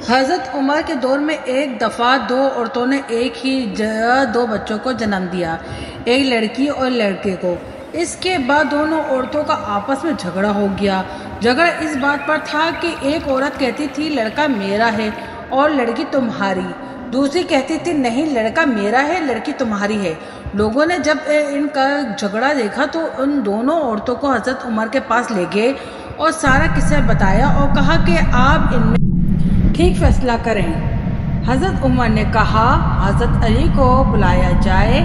حضرت عمر کے دور میں ایک دفعہ دو عورتوں نے ایک ہی دو بچوں کو جنم دیا، ایک لڑکی اور لڑکے کو۔ اس کے بعد دونوں عورتوں کا آپس میں جھگڑا ہو گیا۔ جھگڑا اس بات پر تھا کہ ایک عورت کہتی تھی لڑکا میرا ہے اور لڑکی تمہاری، دوسری کہتی تھی نہیں لڑکا میرا ہے لڑکی تمہاری ہے۔ لوگوں نے جب ان کا جھگڑا دیکھا تو ان دونوں عورتوں کو حضرت عمر کے پاس لے گئے اور سارا قصہ بتایا اور کہا کہ آپ ان میں ٹھیک فیصلہ کریں۔ حضرت عمر نے کہا حضرت علی کو بلایا جائے،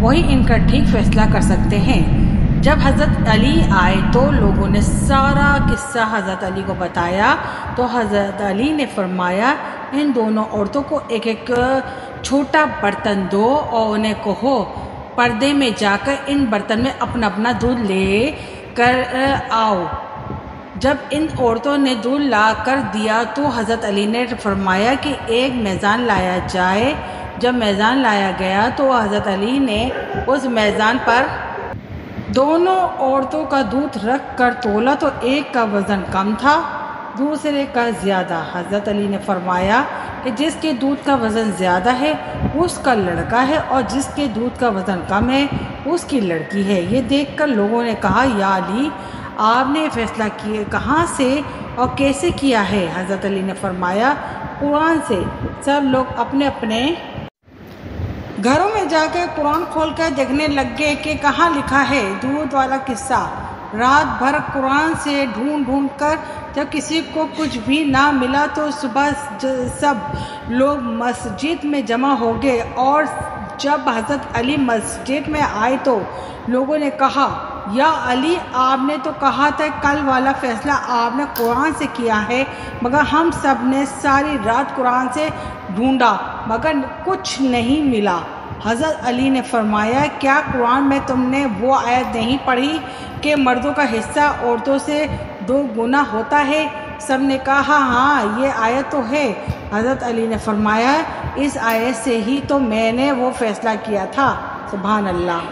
وہی ان کا ٹھیک فیصلہ کر سکتے ہیں۔ جب حضرت علی آئے تو لوگوں نے سارا قصہ حضرت علی کو بتایا تو حضرت علی نے فرمایا ان دونوں عورتوں کو ایک ایک چھوٹا برتن دو اور انہیں کہو پردے میں جا کر ان برتن میں اپنا اپنا دودھ لے کر آؤ۔ جب ان عورتوں نے دودھ لا کر دیا تو حضرت علی نے فرمایا کہ ایک میزان لایا جائے۔ جب میزان لایا گیا تو حضرت علی نے اس میزان پر دونوں عورتوں کا دودھ رکھ کر تولا تو ایک کا وزن کم تھا دوسرے کا زیادہ۔ حضرت علی نے فرمایا کہ جس کے دودھ کا وزن زیادہ ہے اس کا لڑکا ہے اور جس کے دودھ کا وزن کم ہے اس کی لڑکی ہے۔ یہ دیکھ کر لوگوں نے کہا یا علی آپ نے فیصلہ کہاں سے اور کیسے کیا ہے؟ حضرت علی نے فرمایا قرآن سے۔ سب لوگ اپنے اپنے گھروں میں جا کے قرآن کھول کر دیکھنے لگ گئے کہ کہاں لکھا ہے دودھ والا قصہ۔ رات بھر قرآن سے ڈھونڈ ڈھونڈ کر جب کسی کو کچھ بھی نہ ملا تو صبح سب لوگ مسجد میں جمع ہو گئے اور جب حضرت علی مسجد میں آئے تو لوگوں نے کہا یا علی آپ نے تو کہا تھا کل والا فیصلہ آپ نے قرآن سے کیا ہے، مگر ہم سب نے ساری رات قرآن سے ڈھونڈا مگر کچھ نہیں ملا۔ حضرت علی نے فرمایا کیا قرآن میں تم نے وہ آیت نہیں پڑھی کہ مردوں کا حصہ عورتوں سے 2 گنا ہوتا ہے؟ سب نے کہا ہاں یہ آیت تو ہے۔ حضرت علی نے فرمایا اس آیت سے ہی تو میں نے وہ فیصلہ کیا تھا۔ سبحان اللہ۔